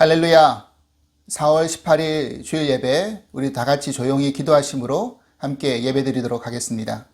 할렐루야. 4월 18일 주일 예배 우리 다 같이 조용히 기도하심으로 함께 예배 드리도록 하겠습니다.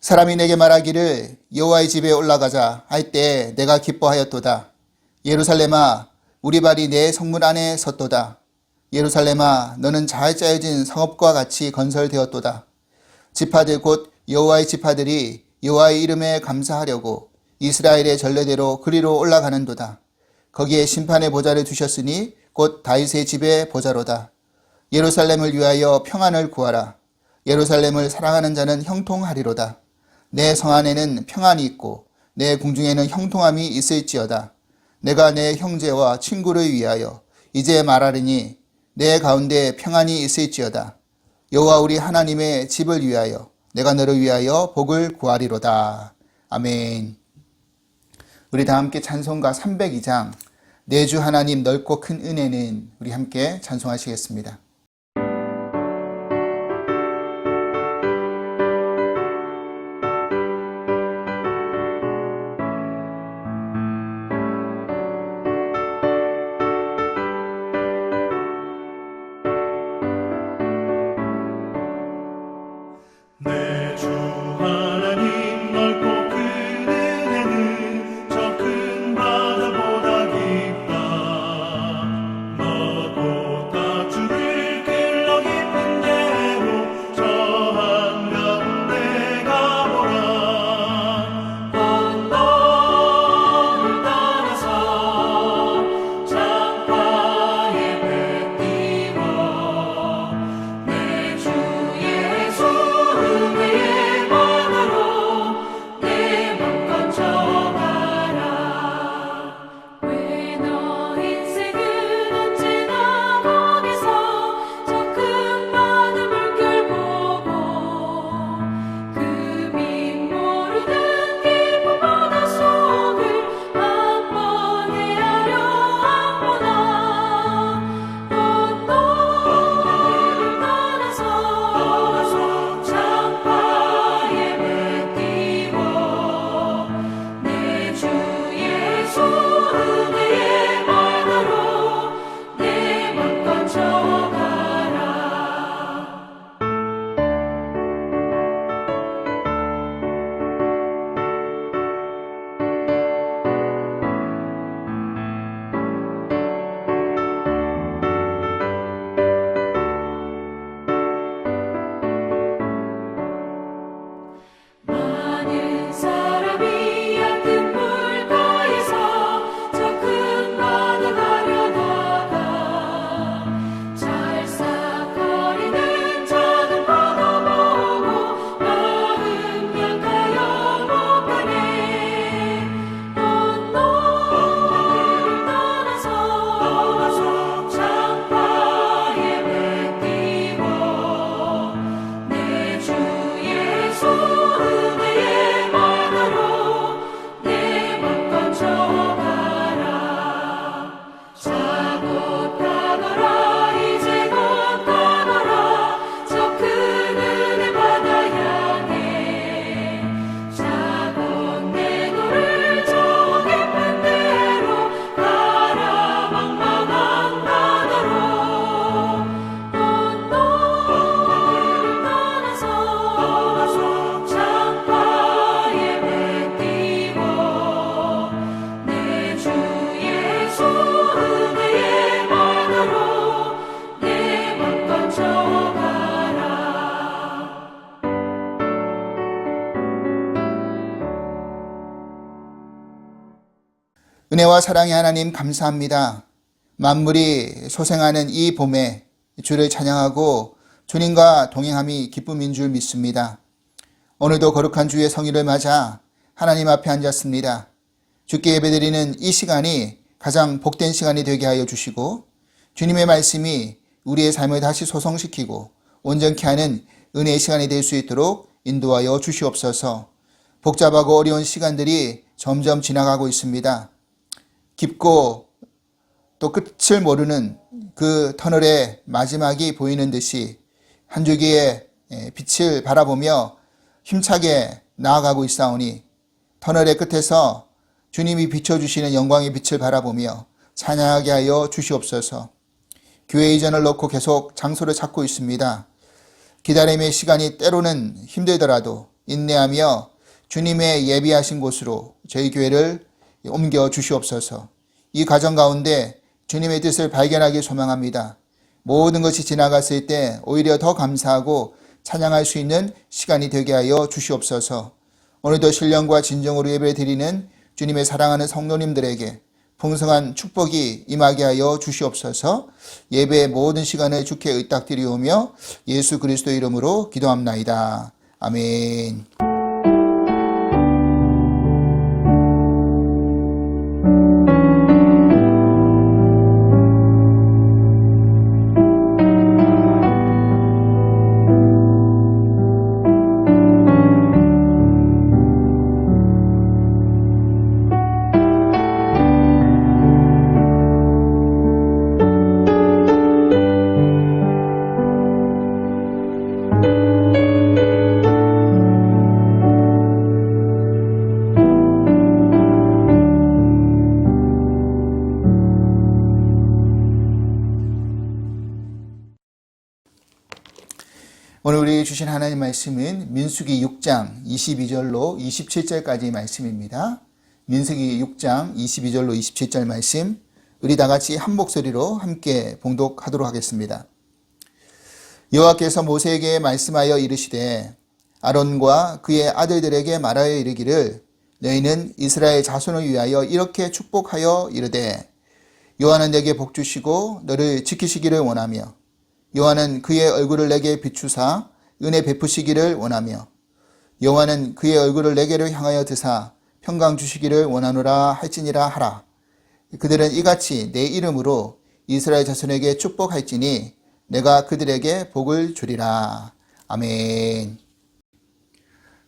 사람이 내게 말하기를 여호와의 집에 올라가자 할 때 내가 기뻐하였도다. 예루살렘아, 우리 발이 내 성문 안에 섰도다. 예루살렘아, 너는 잘 짜여진 성읍과 같이 건설되었도다. 지파들 곧 여호와의 지파들이 여호와의 이름에 감사하려고 이스라엘의 전례대로 그리로 올라가는도다. 거기에 심판의 보좌를 두셨으니 곧 다윗의 집의 보좌로다. 예루살렘을 위하여 평안을 구하라. 예루살렘을 사랑하는 자는 형통하리로다. 내 성 안에는 평안이 있고 내 궁중에는 형통함이 있을지어다. 내가 내 형제와 친구를 위하여 이제 말하리니 내 가운데 평안이 있을지어다. 여호와 우리 하나님의 집을 위하여 내가 너를 위하여 복을 구하리로다. 아멘. 우리 다 함께 찬송가 302장 내 주 하나님 넓고 큰 은혜는 우리 함께 찬송하시겠습니다. 내 주 하나님 넓고 큰 은혜는 저 큰 바다보다 깊다. 넓고 다주를 은혜와 사랑의 하나님 감사합니다. 만물이 소생하는 이 봄에 주를 찬양하고 주님과 동행함이 기쁨인 줄 믿습니다. 오늘도 거룩한 주의 성일을 맞아 하나님 앞에 앉았습니다. 주께 예배드리는 이 시간이 가장 복된 시간이 되게 하여 주시고 주님의 말씀이 우리의 삶을 다시 소성시키고 온전케 하는 은혜의 시간이 될 수 있도록 인도하여 주시옵소서. 복잡하고 어려운 시간들이 점점 지나가고 있습니다. 깊고 또 끝을 모르는 그 터널의 마지막이 보이는 듯이 한 줄기의 빛을 바라보며 힘차게 나아가고 있사오니 터널의 끝에서 주님이 비춰주시는 영광의 빛을 바라보며 찬양하게 하여 주시옵소서. 교회 이전을 놓고 계속 장소를 찾고 있습니다. 기다림의 시간이 때로는 힘들더라도 인내하며 주님의 예비하신 곳으로 저희 교회를 옮겨 주시옵소서. 이 과정 가운데 주님의 뜻을 발견하기 소망합니다. 모든 것이 지나갔을 때 오히려 더 감사하고 찬양할 수 있는 시간이 되게 하여 주시옵소서. 오늘도 신령과 진정으로 예배 드리는 주님의 사랑하는 성도님들에게 풍성한 축복이 임하게 하여 주시옵소서. 예배의 모든 시간을 주께 의탁드리오며 예수 그리스도 이름으로 기도합나이다. 아멘. 오늘 우리 주신 하나님 말씀은 민수기 6장 22절로 27절까지 말씀입니다. 민수기 6장 22절로 27절 말씀 우리 다 같이 한 목소리로 함께 봉독하도록 하겠습니다. 여호와께서 모세에게 말씀하여 이르시되 아론과 그의 아들들에게 말하여 이르기를 너희는 이스라엘 자손을 위하여 이렇게 축복하여 이르되 여호와는 내게 복 주시고 너를 지키시기를 원하며 여호와는 그의 얼굴을 내게 비추사 은혜 베푸시기를 원하며 여호와는 그의 얼굴을 내게로 향하여 드사 평강 주시기를 원하노라 할지니라 하라. 그들은 이같이 내 이름으로 이스라엘 자손에게 축복할지니 내가 그들에게 복을 주리라. 아멘.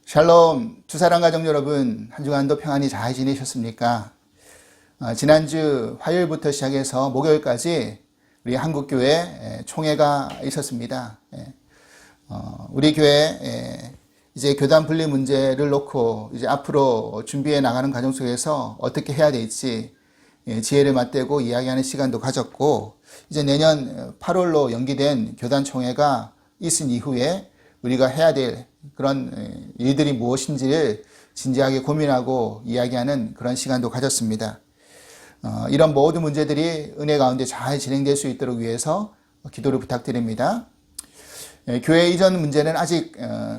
샬롬. 두 사랑 가족 여러분, 한 주간도 평안히 잘 지내셨습니까? 지난주 화요일부터 시작해서 목요일까지 우리 한국교회 총회가 있었습니다. 우리 교회 이제 교단 분리 문제를 놓고 이제 앞으로 준비해 나가는 과정 속에서 어떻게 해야 될지 지혜를 맞대고 이야기하는 시간도 가졌고 이제 내년 8월로 연기된 교단 총회가 있은 이후에 우리가 해야 될 그런 일들이 무엇인지를 진지하게 고민하고 이야기하는 그런 시간도 가졌습니다. 이런 모든 문제들이 은혜 가운데 잘 진행될 수 있도록 위해서 기도를 부탁드립니다. 교회 이전 문제는 아직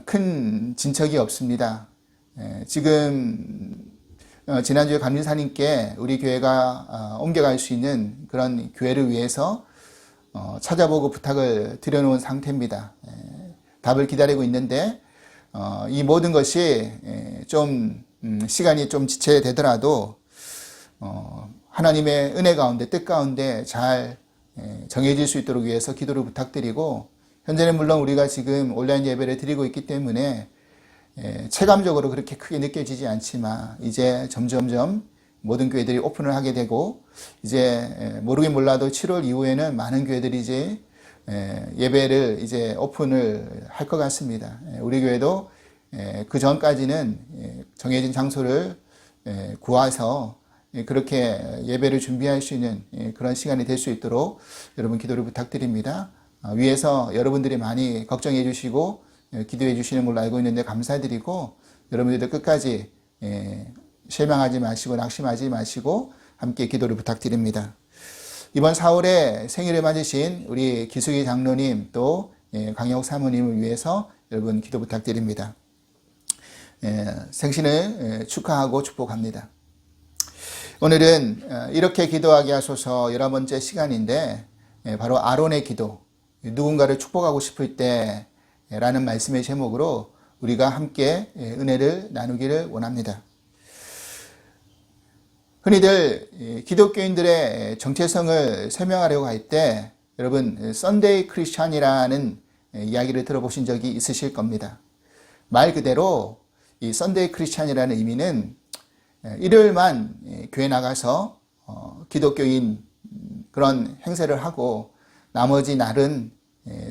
큰 진척이 없습니다. 지금 지난주에 감리사님께 우리 교회가 옮겨갈 수 있는 그런 교회를 위해서 찾아보고 부탁을 드려놓은 상태입니다. 답을 기다리고 있는데 이 모든 것이 좀 시간이 좀 지체되더라도 하나님의 은혜 가운데 뜻 가운데 잘 정해질 수 있도록 위해서 기도를 부탁드리고 현재는 물론 우리가 지금 온라인 예배를 드리고 있기 때문에 체감적으로 그렇게 크게 느껴지지 않지만 이제 점점점 모든 교회들이 오픈을 하게 되고 이제 모르긴 몰라도 7월 이후에는 많은 교회들이 이제 예배를 이제 오픈을 할 것 같습니다. 우리 교회도 그 전까지는 정해진 장소를 구해서 그렇게 예배를 준비할 수 있는 그런 시간이 될 수 있도록 여러분 기도를 부탁드립니다. 위에서 여러분들이 많이 걱정해 주시고 기도해 주시는 걸로 알고 있는데 감사드리고 여러분들도 끝까지 실망하지 마시고 낙심하지 마시고 함께 기도를 부탁드립니다. 이번 4월에 생일을 맞으신 우리 기숙이 장로님 또 강혁 사모님을 위해서 여러분 기도 부탁드립니다. 생신을 축하하고 축복합니다. 오늘은 이렇게 기도하게 하소서 11번째 시간인데 바로 아론의 기도, 누군가를 축복하고 싶을 때라는 말씀의 제목으로 우리가 함께 은혜를 나누기를 원합니다. 흔히들 기독교인들의 정체성을 설명하려고 할 때 여러분 썬데이 크리스찬이라는 이야기를 들어보신 적이 있으실 겁니다. 말 그대로 이 썬데이 크리스찬이라는 의미는 일요일만 교회 나가서 기독교인 그런 행세를 하고 나머지 날은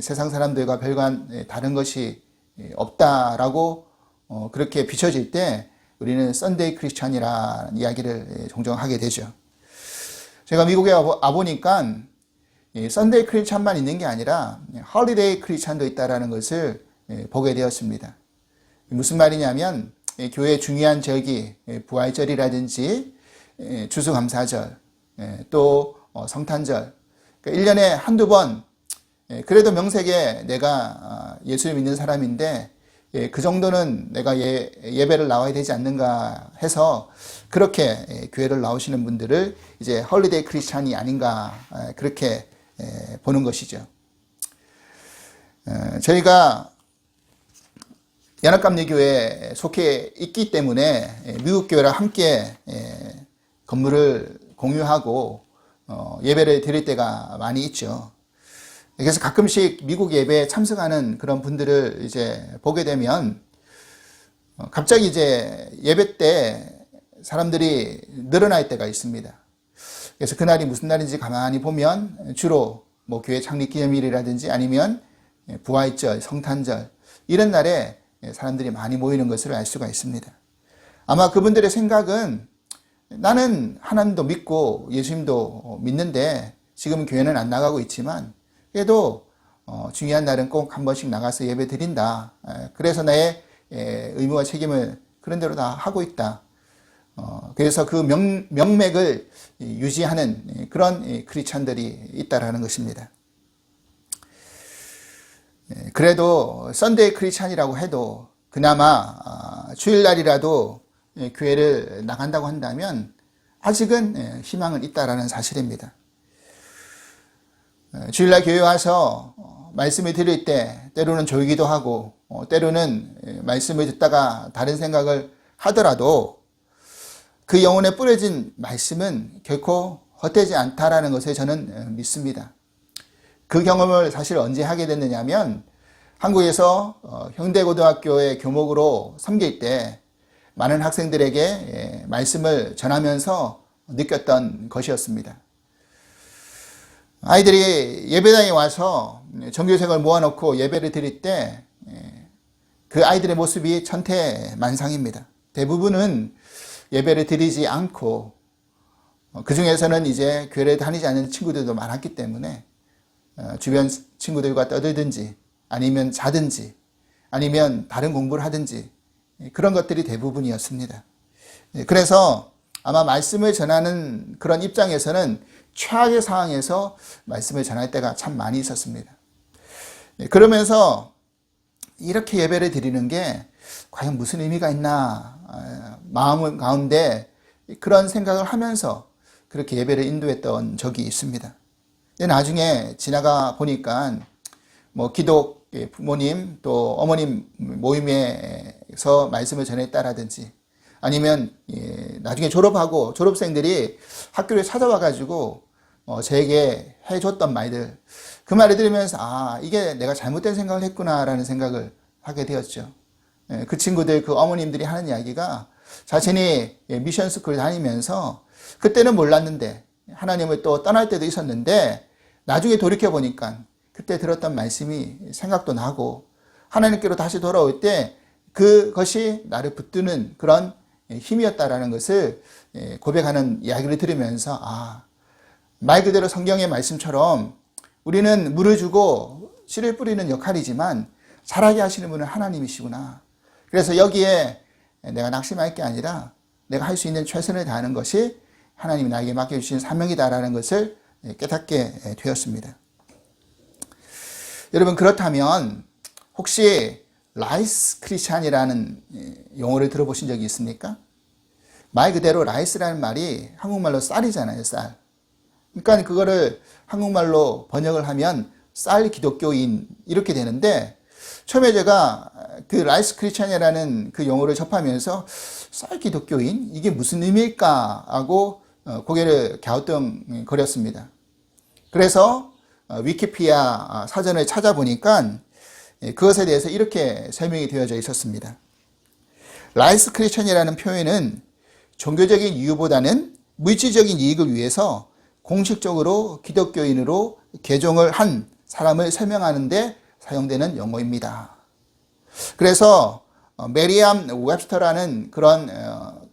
세상 사람들과 별반 다른 것이 없다라고 그렇게 비춰질 때 우리는 썬데이 크리스찬이라는 이야기를 종종 하게 되죠. 제가 미국에 와보니까 썬데이 크리스찬만 있는 게 아니라 홀리데이 크리스찬도 있다는 것을 보게 되었습니다. 무슨 말이냐면 교회의 중요한 절기, 부활절이라든지 추수감사절, 또 성탄절, 그러니까 1년에 한두 번 그래도 명색에 내가 예수를 믿는 사람인데 그 정도는 내가 예배를 나와야 되지 않는가 해서 그렇게 교회를 나오시는 분들을 이제 홀리데이 크리스찬이 아닌가 그렇게 보는 것이죠. 저희가 연합감리교회에 속해 있기 때문에 미국 교회랑 함께 건물을 공유하고 예배를 드릴 때가 많이 있죠. 그래서 가끔씩 미국 예배에 참석하는 그런 분들을 이제 보게 되면 갑자기 이제 예배 때 사람들이 늘어날 때가 있습니다. 그래서 그날이 무슨 날인지 가만히 보면 주로 뭐 교회 창립 기념일이라든지 아니면 부활절, 성탄절 이런 날에 사람들이 많이 모이는 것을 알 수가 있습니다. 아마 그분들의 생각은 나는 하나님도 믿고 예수님도 믿는데 지금 교회는 안 나가고 있지만 그래도 중요한 날은 꼭 한 번씩 나가서 예배 드린다. 그래서 나의 의무와 책임을 그런 대로 다 하고 있다. 그래서 그 명맥을 유지하는 그런 크리스찬들이 있다라는 것입니다. 그래도 썬데이 크리스찬이라고 해도 그나마 주일날이라도 교회를 나간다고 한다면 아직은 희망은 있다라는 사실입니다. 주일날 교회 와서 말씀을 들을 때 때로는 졸기도 하고 때로는 말씀을 듣다가 다른 생각을 하더라도 그 영혼에 뿌려진 말씀은 결코 헛되지 않다라는 것을 저는 믿습니다. 그 경험을 사실 언제 하게 됐느냐면 한국에서 형대고등학교의 교목으로 섬길 때 많은 학생들에게 말씀을 전하면서 느꼈던 것이었습니다. 아이들이 예배당에 와서 정규생을 모아놓고 예배를 드릴 때 그 아이들의 모습이 천태만상입니다. 대부분은 예배를 드리지 않고 그 중에서는 이제 교회를 다니지 않는 친구들도 많았기 때문에 주변 친구들과 떠들든지 아니면 자든지 아니면 다른 공부를 하든지 그런 것들이 대부분이었습니다. 그래서 아마 말씀을 전하는 그런 입장에서는 최악의 상황에서 말씀을 전할 때가 참 많이 있었습니다. 그러면서 이렇게 예배를 드리는 게 과연 무슨 의미가 있나 마음 가운데 그런 생각을 하면서 그렇게 예배를 인도했던 적이 있습니다. 나중에 지나가 보니까 뭐 기독 부모님 또 어머님 모임에서 말씀을 전했다라든지 아니면 나중에 졸업하고 졸업생들이 학교를 찾아와 가지고 저에게 해줬던 말들 그 말을 들으면서 이게 내가 잘못된 생각을 했구나라는 생각을 하게 되었죠. 그 친구들 그 어머님들이 하는 이야기가 자신이 미션 스쿨 다니면서 그때는 몰랐는데 하나님을 또 떠날 때도 있었는데 나중에 돌이켜 보니까 그때 들었던 말씀이 생각도 나고 하나님께로 다시 돌아올 때 그것이 나를 붙드는 그런 힘이었다라는 것을 고백하는 이야기를 들으면서 말 그대로 성경의 말씀처럼 우리는 물을 주고 씨를 뿌리는 역할이지만 자라게 하시는 분은 하나님이시구나. 그래서 여기에 내가 낙심할 게 아니라 내가 할 수 있는 최선을 다하는 것이 하나님이 나에게 맡겨주신 사명이다라는 것을 깨닫게 되었습니다. 여러분 그렇다면 혹시 라이스 크리스찬이라는 용어를 들어보신 적이 있습니까? 말 그대로 라이스라는 말이 한국말로 쌀이잖아요, 쌀. 그러니까 그거를 한국말로 번역을 하면 쌀 기독교인 이렇게 되는데, 처음에 제가 그 라이스 크리스찬이라는 그 용어를 접하면서 쌀 기독교인? 이게 무슨 의미일까 하고 고개를 갸우뚱거렸습니다. 그래서 위키피디아 사전을 찾아보니까 그것에 대해서 이렇게 설명이 되어져 있었습니다. 라이스 크리스찬이라는 표현은 종교적인 이유보다는 물질적인 이익을 위해서 공식적으로 기독교인으로 개종을 한 사람을 설명하는 데 사용되는 용어입니다. 그래서 메리암 웹스터라는 그런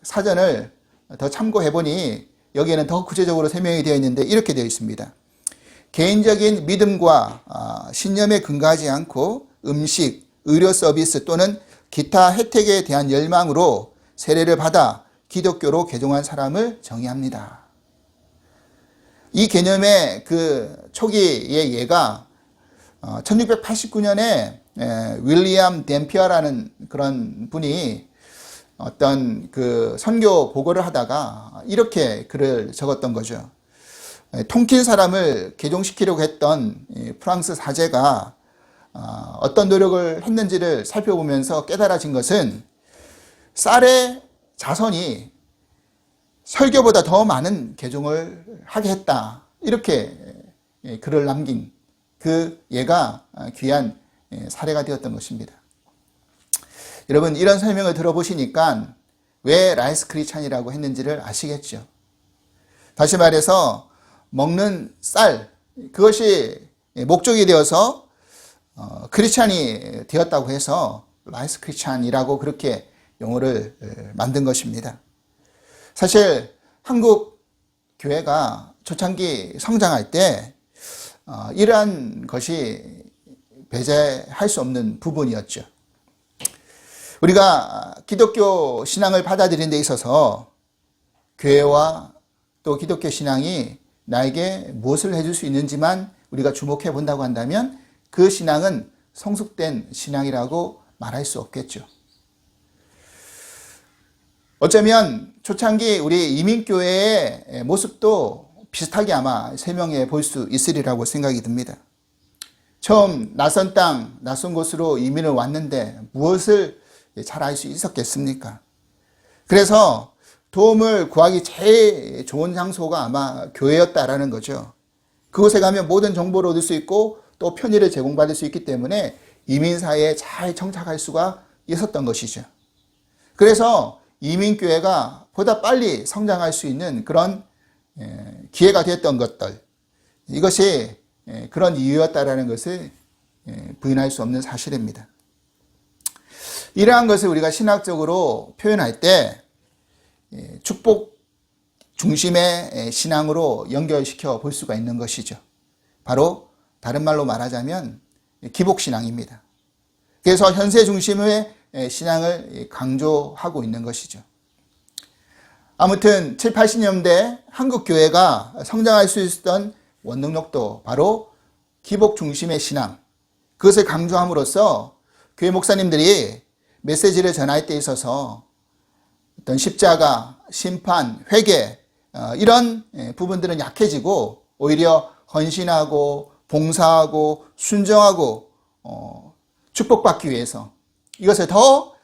사전을 더 참고해 보니 여기에는 더 구체적으로 설명이 되어 있는데 이렇게 되어 있습니다. 개인적인 믿음과 신념에 근거하지 않고 음식, 의료 서비스 또는 기타 혜택에 대한 열망으로 세례를 받아 기독교로 개종한 사람을 정의합니다. 이 개념의 그 초기의 예가 1689년에 윌리엄 댐피어라는 그런 분이 어떤 그 선교 보고를 하다가 이렇게 글을 적었던 거죠. 통킬 사람을 개종시키려고 했던 프랑스 사제가 어떤 노력을 했는지를 살펴보면서 깨달아진 것은 쌀의 자손이 설교보다 더 많은 개종을 하게 했다. 이렇게 글을 남긴 그 예가 귀한 사례가 되었던 것입니다. 여러분, 이런 설명을 들어보시니까 왜 라이스 크리스찬이라고 했는지를 아시겠죠? 다시 말해서 먹는 쌀, 그것이 목적이 되어서 크리스찬이 되었다고 해서 라이스 크리스찬이라고 그렇게 용어를 만든 것입니다. 사실 한국 교회가 초창기 성장할 때 이러한 것이 배제할 수 없는 부분이었죠. 우리가 기독교 신앙을 받아들이는 데 있어서 교회와 또 기독교 신앙이 나에게 무엇을 해줄 수 있는지만 우리가 주목해 본다고 한다면 그 신앙은 성숙된 신앙이라고 말할 수 없겠죠. 어쩌면 초창기 우리 이민교회의 모습도 비슷하게 아마 설명해 볼 수 있으리라고 생각이 듭니다. 처음 낯선 땅, 낯선 곳으로 이민을 왔는데 무엇을 잘 알 수 있었겠습니까? 그래서 도움을 구하기 제일 좋은 장소가 아마 교회였다라는 거죠. 그곳에 가면 모든 정보를 얻을 수 있고 또 편의를 제공받을 수 있기 때문에 이민사회에 잘 정착할 수가 있었던 것이죠. 그래서 이민교회가 보다 빨리 성장할 수 있는 그런 기회가 됐던 것들, 이것이 그런 이유였다라는 것을 부인할 수 없는 사실입니다. 이러한 것을 우리가 신학적으로 표현할 때 축복 중심의 신앙으로 연결시켜 볼 수가 있는 것이죠. 바로 다른 말로 말하자면 기복신앙입니다. 그래서 현세 중심의 신앙을 강조하고 있는 것이죠. 아무튼 7, 80년대 한국 교회가 성장할 수 있었던 원동력도 바로 기복 중심의 신앙, 그것을 강조함으로써 교회 목사님들이 메시지를 전할 때 있어서 어떤 십자가, 심판, 회개 이런 부분들은 약해지고 오히려 헌신하고 봉사하고 순종하고 축복받기 위해서 이것을 더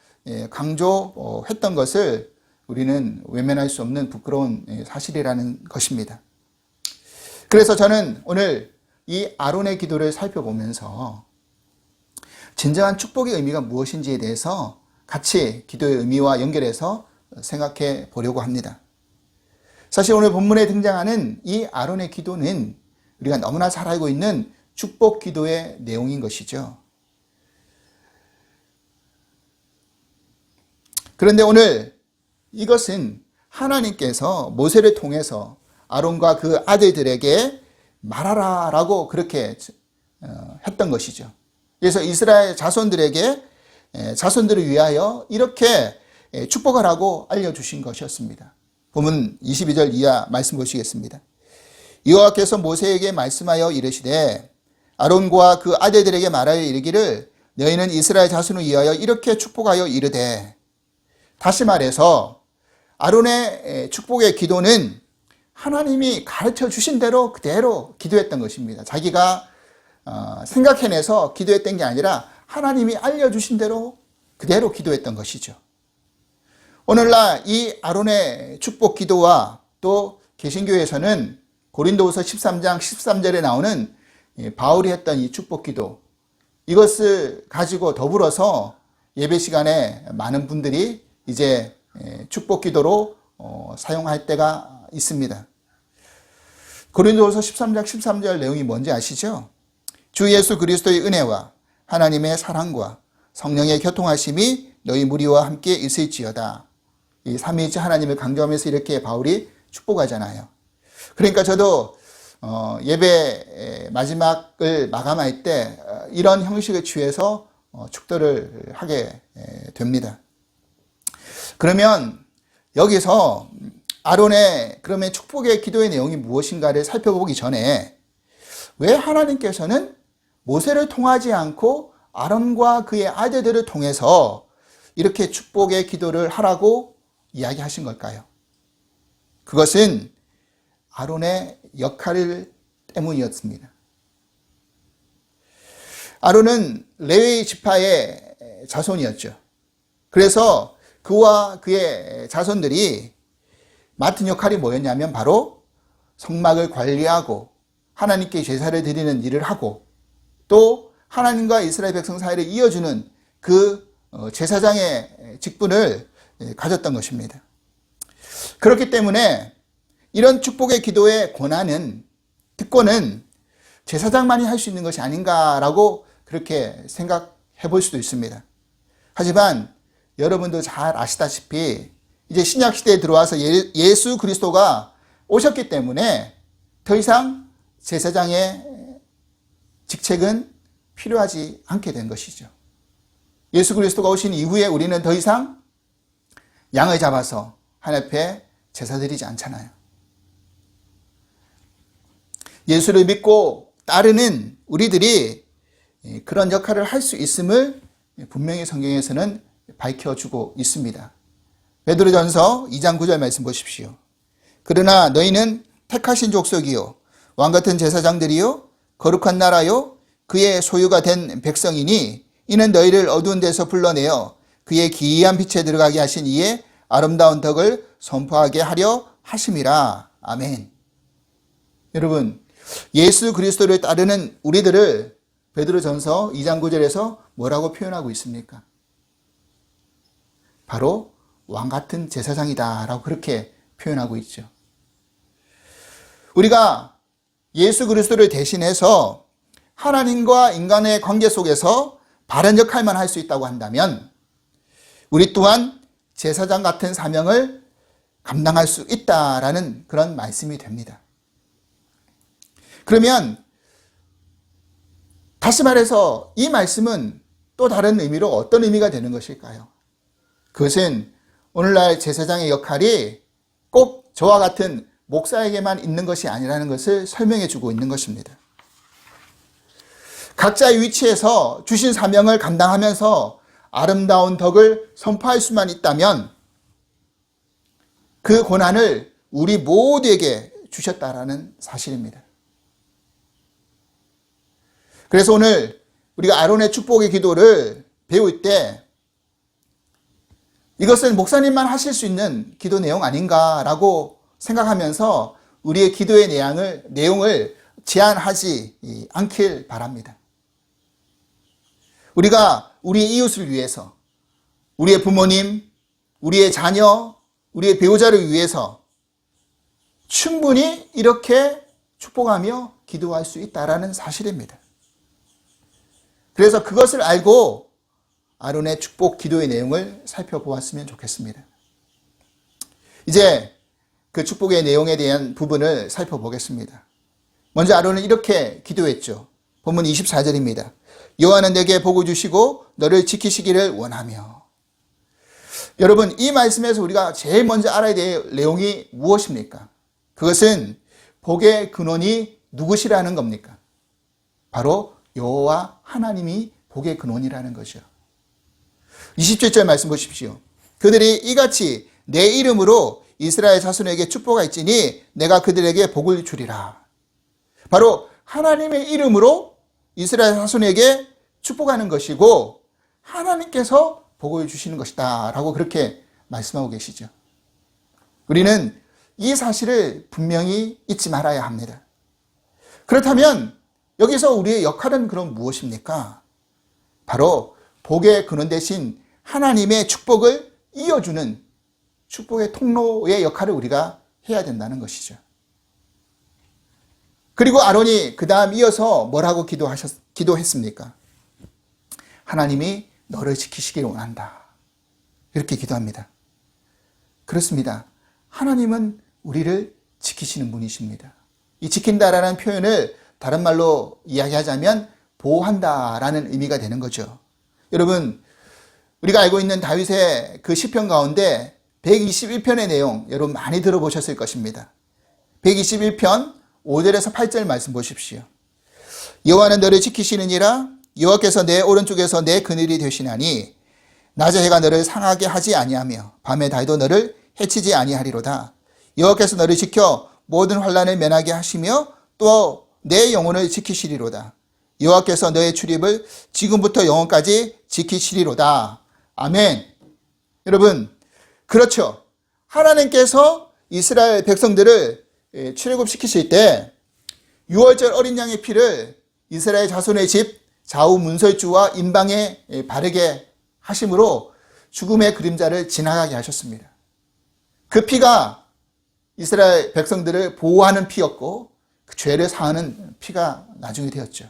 강조했던 것을 우리는 외면할 수 없는 부끄러운 사실이라는 것입니다. 그래서 저는 오늘 이 아론의 기도를 살펴보면서 진정한 축복의 의미가 무엇인지에 대해서 같이 기도의 의미와 연결해서 생각해 보려고 합니다. 사실 오늘 본문에 등장하는 이 아론의 기도는 우리가 너무나 잘 알고 있는 축복 기도의 내용인 것이죠. 그런데 오늘 이것은 하나님께서 모세를 통해서 아론과 그 아들들에게 말하라라고 그렇게 했던 것이죠. 그래서 이스라엘 자손들에게 자손들을 위하여 이렇게 축복하라고 알려주신 것이었습니다. 본문 22절 이하 말씀 보시겠습니다. 여호와께서 모세에게 말씀하여 이르시되 아론과 그 아들들에게 말하여 이르기를 너희는 이스라엘 자손을 위하여 이렇게 축복하여 이르되, 다시 말해서 아론의 축복의 기도는 하나님이 가르쳐 주신 대로 그대로 기도했던 것입니다. 자기가 생각해내서 기도했던 게 아니라 하나님이 알려주신 대로 그대로 기도했던 것이죠. 오늘날 이 아론의 축복 기도와 또 개신교에서는 고린도후서 13장 13절에 나오는 바울이 했던 이 축복 기도, 이것을 가지고 더불어서 예배 시간에 많은 분들이 이제 축복 기도로 사용할 때가 있습니다. 고린도후서 13장 13절 내용이 뭔지 아시죠? 주 예수 그리스도의 은혜와 하나님의 사랑과 성령의 교통하심이 너희 무리와 함께 있을지어다. 이 삼위일체 하나님을 강조하면서 이렇게 바울이 축복하잖아요. 그러니까 저도 예배 마지막을 마감할 때 이런 형식을 취해서 축도를 하게 됩니다. 그러면 여기서 아론의 그러면 축복의 기도의 내용이 무엇인가를 살펴보기 전에 왜 하나님께서는 모세를 통하지 않고 아론과 그의 아들들을 통해서 이렇게 축복의 기도를 하라고 이야기하신 걸까요? 그것은 아론의 역할 때문이었습니다. 아론은 레위 지파의 자손이었죠. 그래서 그와 그의 자손들이 맡은 역할이 뭐였냐면 바로 성막을 관리하고 하나님께 제사를 드리는 일을 하고 또 하나님과 이스라엘 백성 사이를 이어주는 그 제사장의 직분을 가졌던 것입니다. 그렇기 때문에 이런 축복의 기도의 권한은, 특권은 제사장만이 할 수 있는 것이 아닌가라고 그렇게 생각해 볼 수도 있습니다. 하지만 여러분도 잘 아시다시피 이제 신약시대에 들어와서 예수 그리스도가 오셨기 때문에 더 이상 제사장의 직책은 필요하지 않게 된 것이죠. 예수 그리스도가 오신 이후에 우리는 더 이상 양을 잡아서 하나님 앞에 제사 드리지 않잖아요. 예수를 믿고 따르는 우리들이 그런 역할을 할 수 있음을 분명히 성경에서는 밝혀주고 있습니다. 베드로전서 2장 9절 말씀 보십시오. 그러나 너희는 택하신 족속이요 왕같은 제사장들이요 거룩한 나라요 그의 소유가 된 백성이니 이는 너희를 어두운 데서 불러내어 그의 기이한 빛에 들어가게 하신 이의 아름다운 덕을 선포하게 하려 하심이라. 아멘. 여러분, 예수 그리스도를 따르는 우리들을 베드로전서 2장 9절에서 뭐라고 표현하고 있습니까? 바로 왕같은 제사장이다 라고 그렇게 표현하고 있죠. 우리가 예수 그리스도를 대신해서 하나님과 인간의 관계 속에서 바른 역할만 할 수 있다고 한다면 우리 또한 제사장 같은 사명을 감당할 수 있다라는 그런 말씀이 됩니다. 그러면 다시 말해서 이 말씀은 또 다른 의미로 어떤 의미가 되는 것일까요? 그것은 오늘날 제사장의 역할이 꼭 저와 같은 목사에게만 있는 것이 아니라는 것을 설명해 주고 있는 것입니다. 각자의 위치에서 주신 사명을 감당하면서 아름다운 덕을 선포할 수만 있다면 그 권한을 우리 모두에게 주셨다라는 사실입니다. 그래서 오늘 우리가 아론의 축복의 기도를 배울 때 이것은 목사님만 하실 수 있는 기도 내용 아닌가라고 생각하면서 우리의 기도의 내용을 제한하지 않길 바랍니다. 우리가 우리의 이웃을 위해서, 우리의 부모님, 우리의 자녀, 우리의 배우자를 위해서 충분히 이렇게 축복하며 기도할 수 있다는 사실입니다. 그래서 그것을 알고 아론의 축복 기도의 내용을 살펴보았으면 좋겠습니다. 이제 그 축복의 내용에 대한 부분을 살펴보겠습니다. 먼저 아론은 이렇게 기도했죠. 본문 24절입니다. 여호와는 내게 복을 주시고 너를 지키시기를 원하며. 여러분, 이 말씀에서 우리가 제일 먼저 알아야 될 내용이 무엇입니까? 그것은 복의 근원이 누구시라는 겁니까? 바로 여호와 하나님이 복의 근원이라는 거죠. 27절 말씀 보십시오. 그들이 이같이 내 이름으로 이스라엘 자손에게 축복가 있지니 내가 그들에게 복을 주리라. 바로 하나님의 이름으로 이스라엘 자손에게 축복하는 것이고 하나님께서 복을 주시는 것이다 라고 그렇게 말씀하고 계시죠. 우리는 이 사실을 분명히 잊지 말아야 합니다. 그렇다면 여기서 우리의 역할은 그럼 무엇입니까? 바로 복의 근원 대신 하나님의 축복을 이어주는 축복의 통로의 역할을 우리가 해야 된다는 것이죠. 그리고 아론이 그 다음 이어서 뭐라고 기도했습니까? 하나님이 너를 지키시기를 원한다. 이렇게 기도합니다. 그렇습니다. 하나님은 우리를 지키시는 분이십니다. 이 지킨다라는 표현을 다른 말로 이야기하자면 보호한다라는 의미가 되는 거죠. 여러분, 우리가 알고 있는 다윗의 그 시편 가운데 121편의 내용 여러분 많이 들어보셨을 것입니다. 121편 5절에서 8절 말씀 보십시오. 여호와는 너를 지키시느니라. 여호와께서 내 오른쪽에서 내 그늘이 되시나니 낮에 해가 너를 상하게 하지 아니하며 밤에 달도 너를 해치지 아니하리로다. 여호와께서 너를 지켜 모든 환난을 면하게 하시며 또 내 영혼을 지키시리로다. 여호와께서 너의 출입을 지금부터 영원까지 지키시리로다. 아멘. 여러분, 그렇죠. 하나님께서 이스라엘 백성들을 출애굽시키실 때 6월절 어린 양의 피를 이스라엘 자손의 집 좌우 문설주와 임방에 바르게 하심으로 죽음의 그림자를 지나가게 하셨습니다. 그 피가 이스라엘 백성들을 보호하는 피였고 그 죄를 사하는 피가 나중에 되었죠.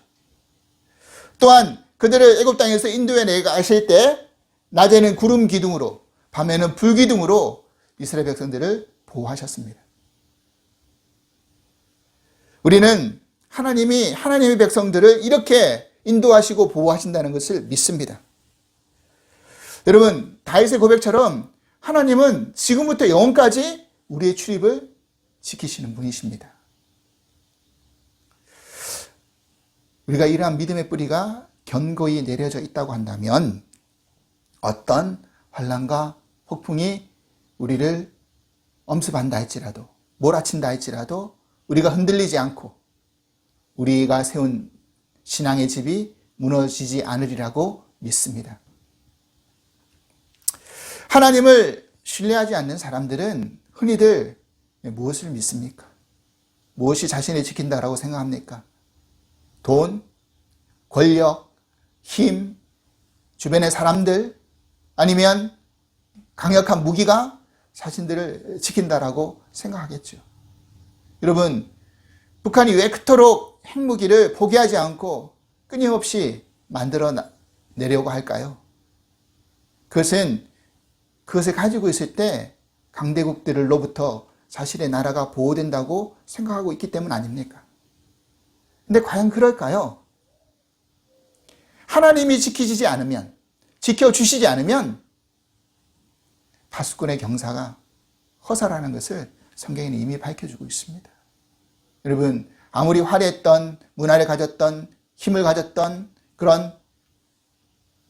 또한 그들을 애굽 땅에서 인도해 내가실 때 낮에는 구름 기둥으로 밤에는 불 기둥으로 이스라엘 백성들을 보호하셨습니다. 우리는 하나님이 하나님의 백성들을 이렇게 인도하시고 보호하신다는 것을 믿습니다. 여러분, 다윗의 고백처럼 하나님은 지금부터 영원까지 우리의 출입을 지키시는 분이십니다. 우리가 이러한 믿음의 뿌리가 견고히 내려져 있다고 한다면 어떤 환난과 폭풍이 우리를 엄습한다 할지라도 몰아친다 할지라도 우리가 흔들리지 않고 우리가 세운 신앙의 집이 무너지지 않으리라고 믿습니다. 하나님을 신뢰하지 않는 사람들은 흔히들 무엇을 믿습니까? 무엇이 자신을 지킨다라고 생각합니까? 돈, 권력, 힘, 주변의 사람들, 아니면 강력한 무기가 자신들을 지킨다라고 생각하겠죠. 여러분, 북한이 왜 그토록 핵무기를 포기하지 않고 끊임없이 만들어 내려고 할까요? 그것을 가지고 있을 때 강대국들로부터 자신의 나라가 보호된다고 생각하고 있기 때문 아닙니까? 근데 과연 그럴까요? 하나님이 지키시지 않으면, 지켜주시지 않으면 파수꾼의 경사가 허사라는 것을 성경에는 이미 밝혀주고 있습니다. 여러분, 아무리 화려했던 문화를 가졌던 힘을 가졌던 그런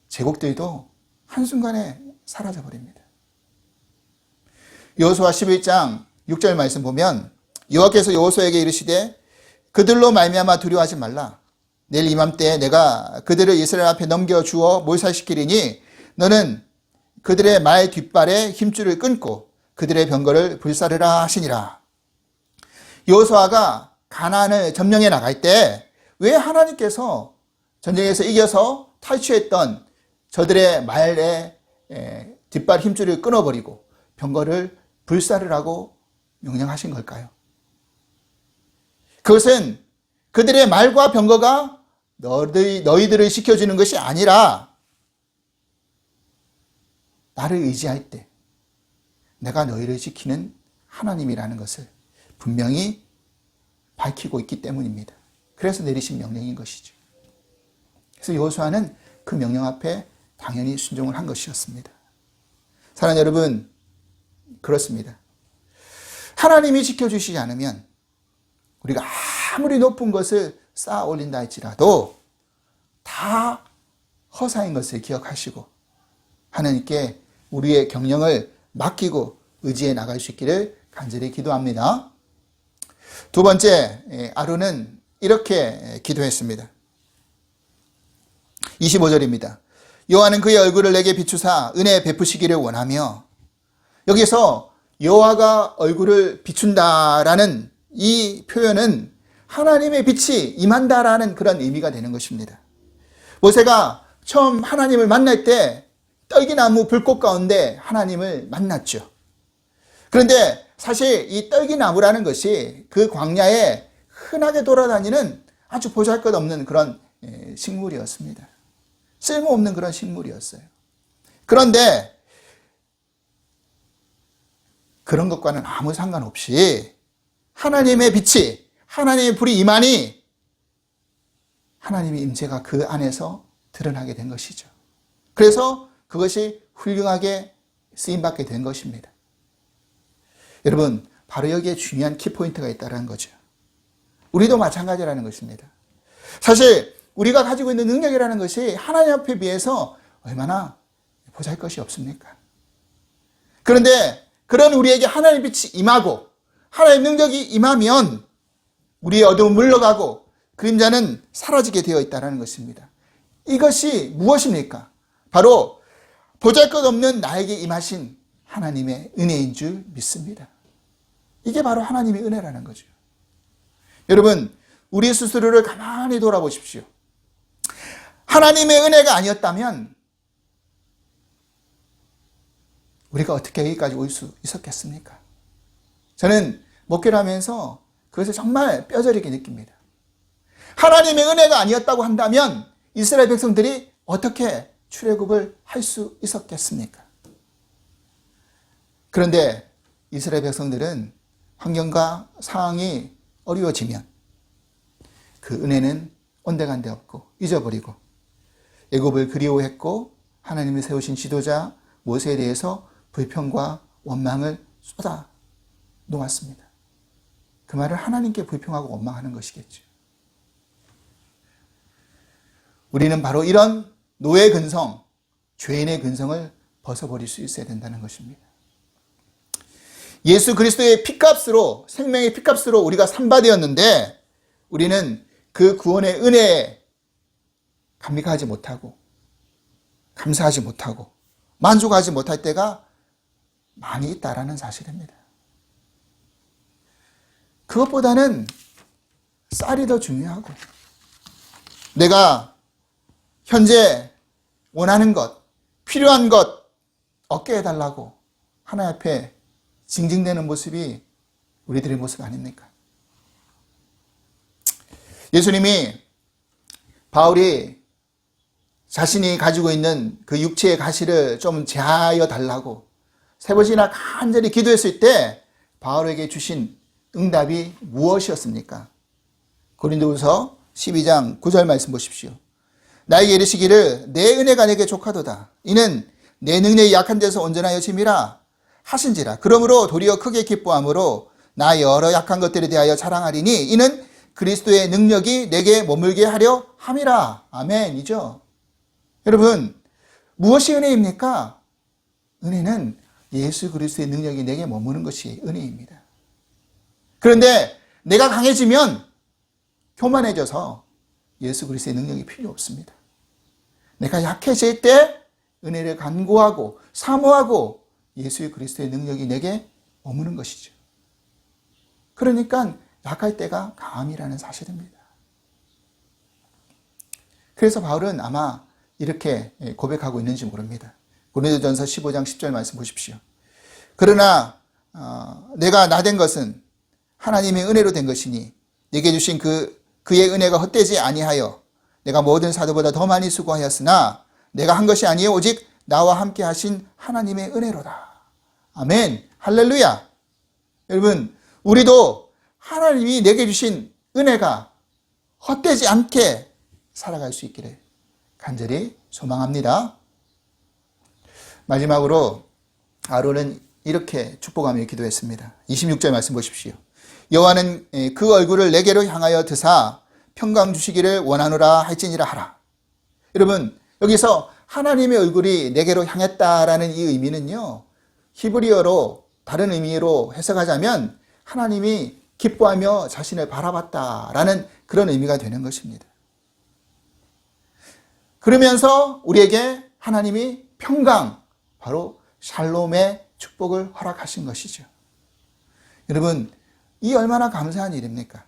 제국들도 한순간에 사라져버립니다. 여호수아 11장 6절 말씀 보면 여호와께서 여호수아에게 이르시되 그들로 말미암아 두려워하지 말라. 내일 이맘때에 내가 그들을 이스라엘 앞에 넘겨주어 몰살시키리니 너는 그들의 말 뒷발에 힘줄을 끊고 그들의 병거를 불사르라 하시니라. 여호수아가 가나안을 점령해 나갈 때 왜 하나님께서 전쟁에서 이겨서 탈취했던 저들의 말에 뒷발 힘줄을 끊어버리고 병거를 불사르라고 명령하신 걸까요? 그것은 그들의 말과 병거가 너희들을 지켜주는 것이 아니라 나를 의지할 때 내가 너희를 지키는 하나님이라는 것을 분명히 밝히고 있기 때문입니다. 그래서 내리신 명령인 것이죠. 그래서 여호수아는 그 명령 앞에 당연히 순종을 한 것이었습니다. 사랑하는 여러분, 그렇습니다. 하나님이 지켜주시지 않으면 우리가 아무리 높은 것을 쌓아 올린다 할지라도 다 허사인 것을 기억하시고 하나님께 우리의 경영을 맡기고 의지해 나갈 수 있기를 간절히 기도합니다. 두 번째, 아론은 이렇게 기도했습니다. 25절입니다. 여호와는 그의 얼굴을 내게 비추사 은혜 베푸시기를 원하며, 여기서 여호와가 얼굴을 비춘다라는 이 표현은 하나님의 빛이 임한다라는 그런 의미가 되는 것입니다. 모세가 처음 하나님을 만날 때 떨기나무 불꽃 가운데 하나님을 만났죠. 그런데 사실 이 떨기나무라는 것이 그 광야에 흔하게 돌아다니는 아주 보잘것없는 그런 식물이었습니다. 쓸모없는 그런 식물이었어요. 그런데 그런 것과는 아무 상관없이 하나님의 빛이, 하나님의 불이 임하니 하나님의 임재가 그 안에서 드러나게 된 것이죠. 그래서 그것이 훌륭하게 쓰임받게 된 것입니다. 여러분, 바로 여기에 중요한 키포인트가 있다는 거죠. 우리도 마찬가지라는 것입니다. 사실 우리가 가지고 있는 능력이라는 것이 하나님 앞에 비해서 얼마나 보잘것이 없습니까? 그런데 그런 우리에게 하나님의 빛이 임하고 하나님의 능력이 임하면 우리의 어두움은 물러가고 그림자는 사라지게 되어 있다는 것입니다. 이것이 무엇입니까? 바로 보잘것없는 나에게 임하신 하나님의 은혜인 줄 믿습니다. 이게 바로 하나님의 은혜라는 거죠. 여러분, 우리 스스로를 가만히 돌아보십시오. 하나님의 은혜가 아니었다면 우리가 어떻게 여기까지 올 수 있었겠습니까? 저는 목회를 하면서 그것을 정말 뼈저리게 느낍니다. 하나님의 은혜가 아니었다고 한다면 이스라엘 백성들이 어떻게 출애굽을 할 수 있었겠습니까? 그런데 이스라엘 백성들은 환경과 상황이 어려워지면 그 은혜는 온데간데 없고 잊어버리고 애굽을 그리워했고 하나님이 세우신 지도자 모세에 대해서 불평과 원망을 쏟아 놓았습니다. 그 말을 하나님께 불평하고 원망하는 것이겠죠. 우리는 바로 이런 노예 근성, 죄인의 근성을 벗어버릴 수 있어야 된다는 것입니다. 예수 그리스도의 피값으로, 생명의 피값으로 우리가 산바되었는데 우리는 그 구원의 은혜에 감격하지 못하고 감사하지 못하고 만족하지 못할 때가 많이 있다라는 사실입니다. 그것보다는 쌀이 더 중요하고 내가 현재 원하는 것, 필요한 것 얻게 해달라고 하나님 앞에 징징대는 모습이 우리들의 모습 아닙니까? 예수님이 바울이 자신이 가지고 있는 그 육체의 가시를 좀 제하여 달라고 3번이나 간절히 기도했을 때 바울에게 주신 응답이 무엇이었습니까? 고린도후서 12장 9절 말씀 보십시오. 나에게 이르시기를 내 은혜가 내게 족하도다. 이는 내 능력이 약한 데서 온전하여 짐이라 하신지라. 그러므로 도리어 크게 기뻐함으로 나 여러 약한 것들에 대하여 자랑하리니 이는 그리스도의 능력이 내게 머물게 하려 함이라. 아멘이죠. 여러분, 무엇이 은혜입니까? 은혜는 예수 그리스도의 능력이 내게 머무는 것이 은혜입니다. 그런데 내가 강해지면 교만해져서 예수 그리스도의 능력이 필요 없습니다. 내가 약해질 때 은혜를 간구하고 사모하고 예수 그리스도의 능력이 내게 머무는 것이죠. 그러니까 약할 때가 강함이라는 사실입니다. 그래서 바울은 아마 이렇게 고백하고 있는지 모릅니다. 고린도전서 15장 10절 말씀 보십시오. 그러나 내가 나된 것은 하나님의 은혜로 된 것이니 내게 주신 그의 은혜가 헛되지 아니하여 내가 모든 사도보다 더 많이 수고하였으나 내가 한 것이 아니에요 오직 나와 함께 하신 하나님의 은혜로다. 아멘. 할렐루야. 여러분, 우리도 하나님이 내게 주신 은혜가 헛되지 않게 살아갈 수 있기를 간절히 소망합니다. 마지막으로 아론은 이렇게 축복하며 기도했습니다. 26절 말씀 보십시오. 여호와는 그 얼굴을 내게로 향하여 드사 평강 주시기를 원하노라 할지니라 하라. 여러분, 여기서 하나님의 얼굴이 내게로 향했다라는 이 의미는요, 히브리어로 다른 의미로 해석하자면 하나님이 기뻐하며 자신을 바라봤다라는 그런 의미가 되는 것입니다. 그러면서 우리에게 하나님이 평강, 바로 샬롬의 축복을 허락하신 것이죠. 여러분, 이 얼마나 감사한 일입니까?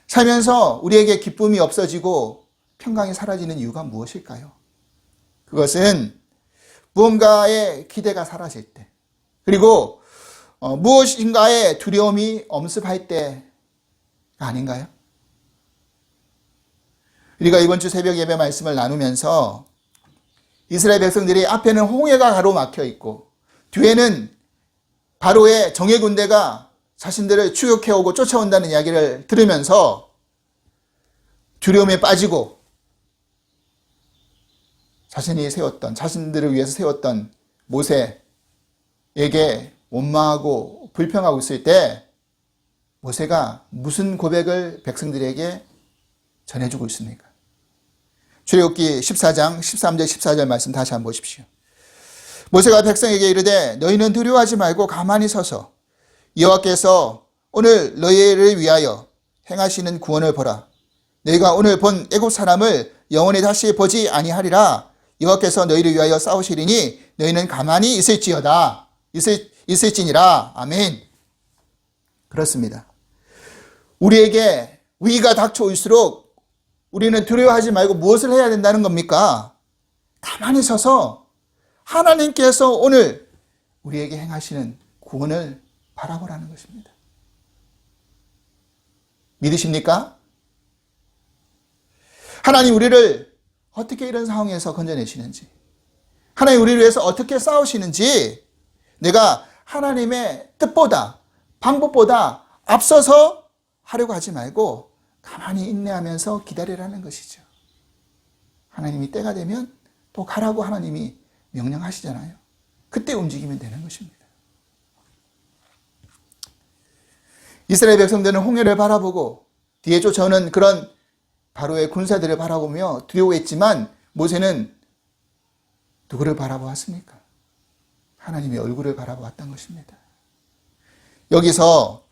살면서 우리에게 기쁨이 없어지고 평강이 사라지는 이유가 무엇일까요? 그것은 무언가의 기대가 사라질 때, 그리고 무엇인가의 두려움이 엄습할 때가 아닌가요? 우리가 이번 주 새벽 예배 말씀을 나누면서 이스라엘 백성들이 앞에는 홍해가 가로막혀 있고 뒤에는 바로의 정예 군대가 자신들을 추격해오고 쫓아온다는 이야기를 들으면서 두려움에 빠지고 자신들을 위해서 세웠던 모세에게 원망하고 불평하고 있을 때 모세가 무슨 고백을 백성들에게 전해주고 있습니까? 출애굽기 14장 13절 14절 말씀 다시 한번 보십시오. 모세가 백성에게 이르되 너희는 두려워하지 말고 가만히 서서 여호와께서 오늘 너희를 위하여 행하시는 구원을 보라. 너희가 오늘 본 애굽 사람을 영원히 다시 보지 아니하리라. 여호와께서 너희를 위하여 싸우시리니 너희는 가만히 있을지니라. 아멘. 그렇습니다. 우리에게 위기가 닥쳐올수록 우리는 두려워하지 말고 무엇을 해야 된다는 겁니까? 가만히 서서 하나님께서 오늘 우리에게 행하시는 구원을 바라보라는 것입니다. 믿으십니까? 하나님 우리를 어떻게 이런 상황에서 건져내시는지, 하나님 우리를 위해서 어떻게 싸우시는지 내가 하나님의 뜻보다 방법보다 앞서서 하려고 하지 말고 가만히 인내하면서 기다리라는 것이죠. 하나님이 때가 되면 또 가라고 하나님이 명령하시잖아요. 그때 움직이면 되는 것입니다. 이스라엘 백성들은 홍해를 바라보고 뒤에 쫓아오는 그런 바로의 군사들을 바라보며 두려워했지만 모세는 누구를 바라보았습니까? 하나님의 얼굴을 바라보았던 것입니다. 여기서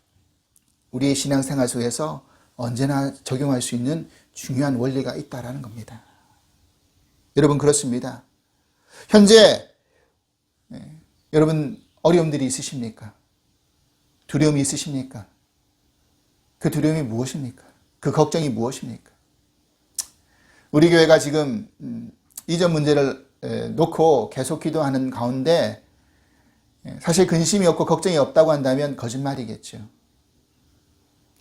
우리의 신앙생활 속에서 언제나 적용할 수 있는 중요한 원리가 있다라는 겁니다. 여러분 그렇습니다. 현재 여러분 어려움들이 있으십니까? 두려움이 있으십니까? 그 두려움이 무엇입니까? 그 걱정이 무엇입니까? 우리 교회가 지금 이전 문제를 놓고 계속 기도하는 가운데 사실 근심이 없고 걱정이 없다고 한다면 거짓말이겠죠.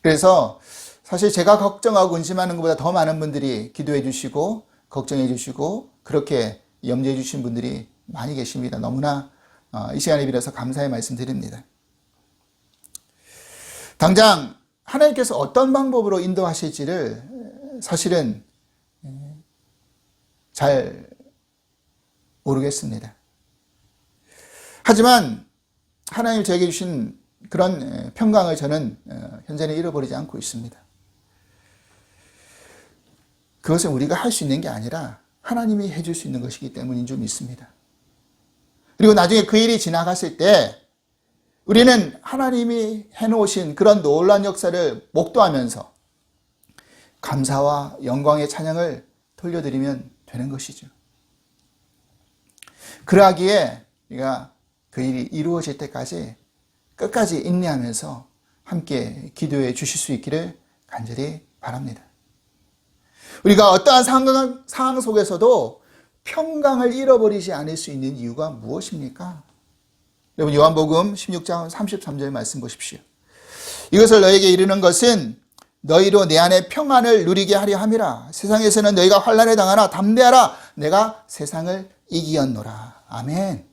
그래서 사실 제가 걱정하고 근심하는 것보다 더 많은 분들이 기도해 주시고 걱정해 주시고 그렇게 염려해 주신 분들이 많이 계십니다. 너무나 이 시간에 빌어서 감사의 말씀 드립니다. 당장 하나님께서 어떤 방법으로 인도하실지를 사실은 잘 모르겠습니다. 하지만 하나님이 저에게 주신 그런 평강을 저는 현재는 잃어버리지 않고 있습니다. 그것은 우리가 할 수 있는 게 아니라 하나님이 해줄 수 있는 것이기 때문인 줄 믿습니다. 그리고 나중에 그 일이 지나갔을 때 우리는 하나님이 해놓으신 그런 놀라운 역사를 목도하면서 감사와 영광의 찬양을 돌려드리면 되는 것이죠. 그러하기에 우리가 그 일이 이루어질 때까지 끝까지 인내하면서 함께 기도해 주실 수 있기를 간절히 바랍니다. 우리가 어떠한 상황 속에서도 평강을 잃어버리지 않을 수 있는 이유가 무엇입니까? 여러분 요한복음 16장 33절 말씀 보십시오. 이것을 너에게 이르는 것은 너희로 내 안에 평안을 누리게 하려 함이라. 세상에서는 너희가 환난에 당하나 담대하라. 내가 세상을 이기었노라. 아멘.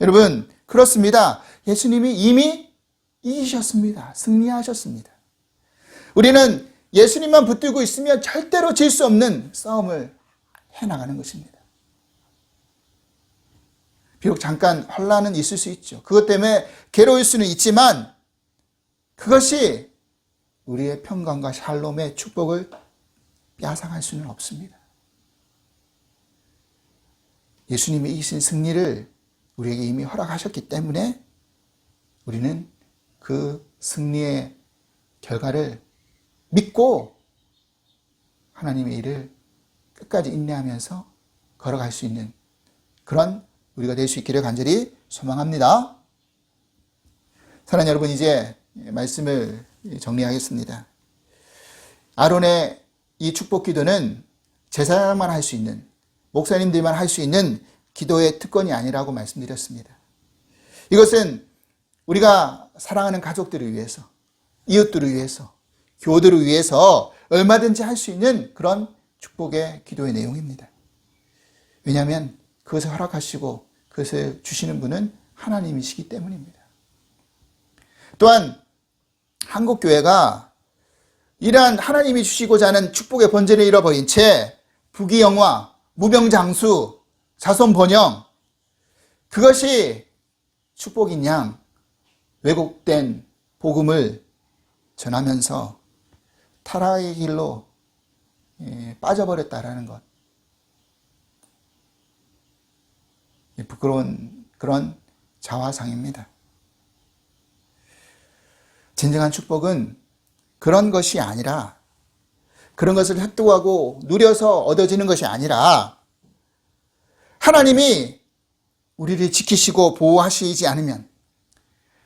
여러분 그렇습니다. 예수님이 이미 이기셨습니다. 승리하셨습니다. 우리는 예수님만 붙들고 있으면 절대로 질 수 없는 싸움을 해나가는 것입니다. 비록 잠깐 환난은 있을 수 있죠. 그것 때문에 괴로울 수는 있지만 그것이 우리의 평강과 샬롬의 축복을 빼앗아갈 수는 없습니다. 예수님이 이기신 승리를 우리에게 이미 허락하셨기 때문에 우리는 그 승리의 결과를 믿고 하나님의 일을 끝까지 인내하면서 걸어갈 수 있는 그런 우리가 될 수 있기를 간절히 소망합니다. 사랑하는 여러분, 이제 말씀을 정리하겠습니다. 아론의 이 축복 기도는 제사장만 할 수 있는, 목사님들만 할 수 있는 기도의 특권이 아니라고 말씀드렸습니다. 이것은 우리가 사랑하는 가족들을 위해서, 이웃들을 위해서, 교우들을 위해서 얼마든지 할 수 있는 그런 축복의 기도의 내용입니다. 왜냐하면 그것을 허락하시고 그것을 주시는 분은 하나님이시기 때문입니다. 또한 한국교회가 이러한 하나님이 주시고자 하는 축복의 본질을 잃어버린 채 부귀영화, 무병장수, 자손번영, 그것이 축복인 양 왜곡된 복음을 전하면서 타락의 길로 빠져버렸다라는 것. 부끄러운 그런 자화상입니다. 진정한 축복은 그런 것이 아니라, 그런 것을 획득하고 누려서 얻어지는 것이 아니라, 하나님이 우리를 지키시고 보호하시지 않으면,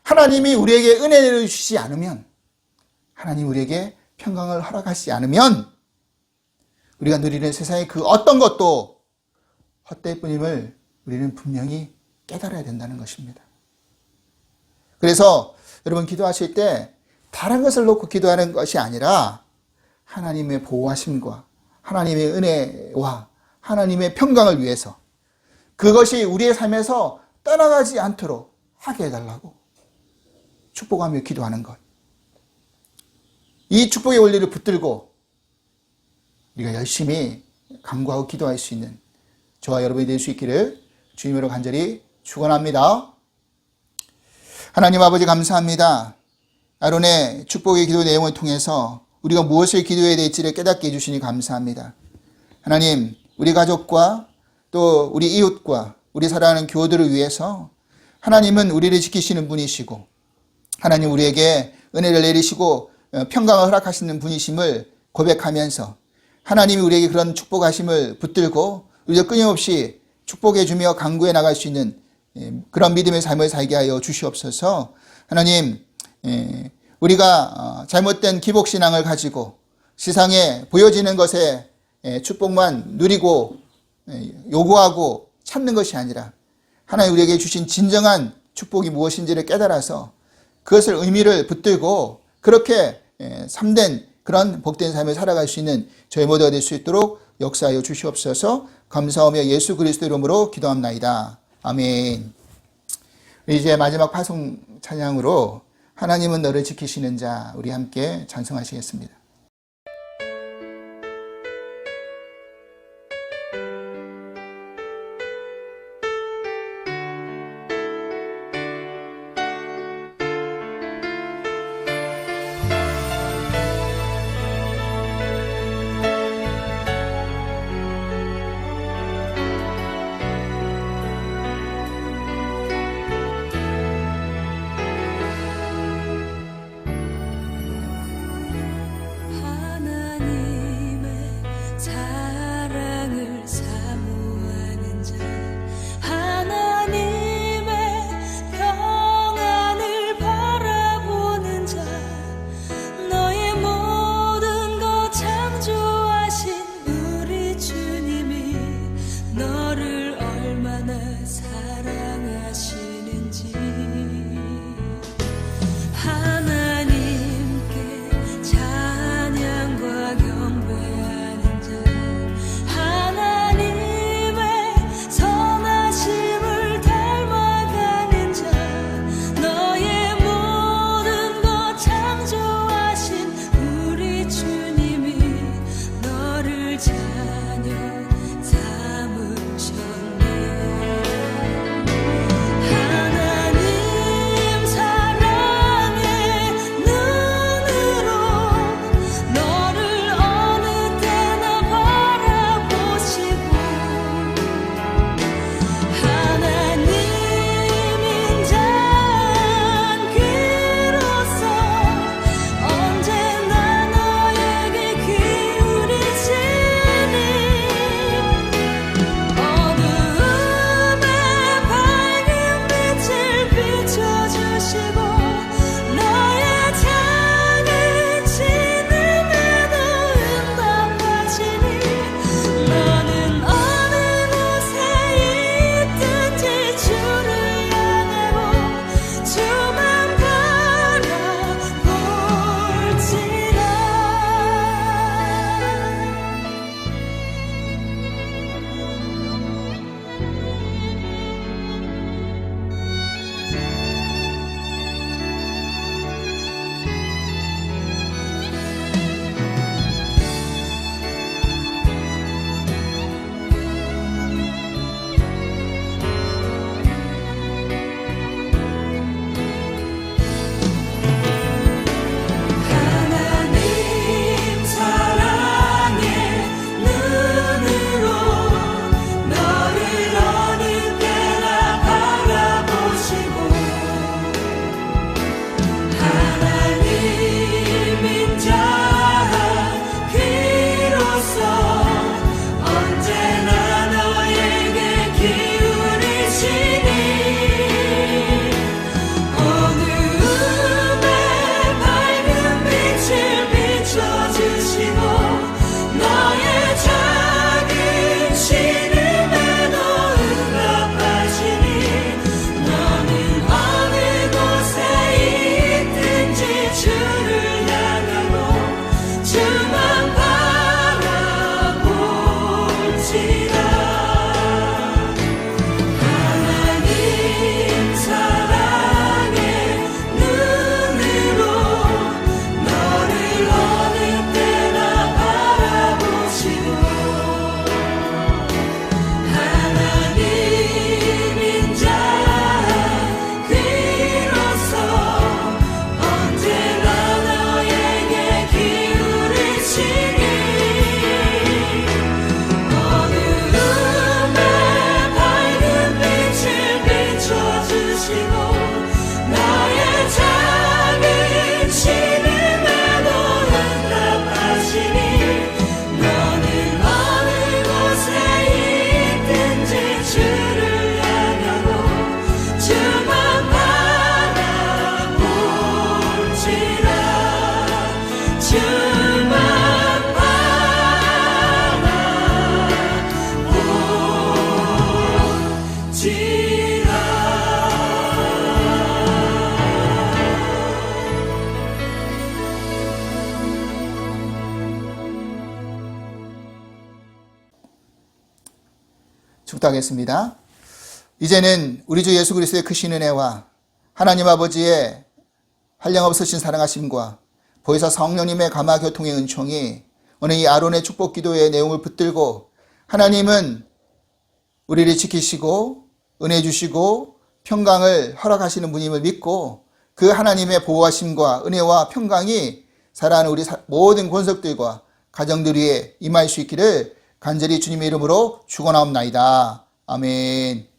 하나님이 우리에게 은혜를 주시지 않으면, 하나님 우리에게 평강을 허락하시지 않으면 우리가 누리는 세상의 그 어떤 것도 헛될 뿐임을 우리는 분명히 깨달아야 된다는 것입니다. 그래서 여러분 기도하실 때 다른 것을 놓고 기도하는 것이 아니라 하나님의 보호하심과 하나님의 은혜와 하나님의 평강을 위해서, 그것이 우리의 삶에서 떠나가지 않도록 하게 해달라고 축복하며 기도하는 것. 이 축복의 원리를 붙들고 우리가 열심히 간구하고 기도할 수 있는 저와 여러분이 될 수 있기를 주님으로 간절히 축원합니다. 하나님 아버지, 감사합니다. 아론의 축복의 기도 내용을 통해서 우리가 무엇을 기도해야 될지를 깨닫게 해주시니 감사합니다. 하나님, 우리 가족과 또 우리 이웃과 우리 사랑하는 교우들을 위해서 하나님은 우리를 지키시는 분이시고, 하나님 우리에게 은혜를 내리시고 평강을 허락하시는 분이심을 고백하면서 하나님이 우리에게 그런 축복하심을 붙들고 우리가 끊임없이 축복해 주며 강구해 나갈 수 있는 그런 믿음의 삶을 살게 하여 주시옵소서. 하나님, 우리가 잘못된 기복신앙을 가지고 세상에 보여지는 것에 축복만 누리고 요구하고 찾는 것이 아니라 하나님 우리에게 주신 진정한 축복이 무엇인지를 깨달아서 그것을 의미를 붙들고 그렇게 참된 그런 복된 삶을 살아갈 수 있는 저희 모두가 될 수 있도록 역사하여 주시옵소서. 감사하며 예수 그리스도 이름으로 기도합나이다. 아멘. 이제 마지막 파송 찬양으로 하나님은 너를 지키시는 자, 우리 함께 찬송하시겠습니다. 축도하겠습니다. 이제는 우리 주 예수 그리스도의 크신 은혜와 하나님 아버지의 한량없으신 사랑하심과 보혜사 성령님의 감화 교통의 은총이 오늘 이 아론의 축복 기도의 내용을 붙들고 하나님은 우리를 지키시고 은혜 주시고 평강을 허락하시는 분임을 믿고 그 하나님의 보호하심과 은혜와 평강이 사랑하는 우리 모든 권속들과 가정들 위에 임할 수 있기를 간절히 주님의 이름으로 축원하옵나이다. 아멘.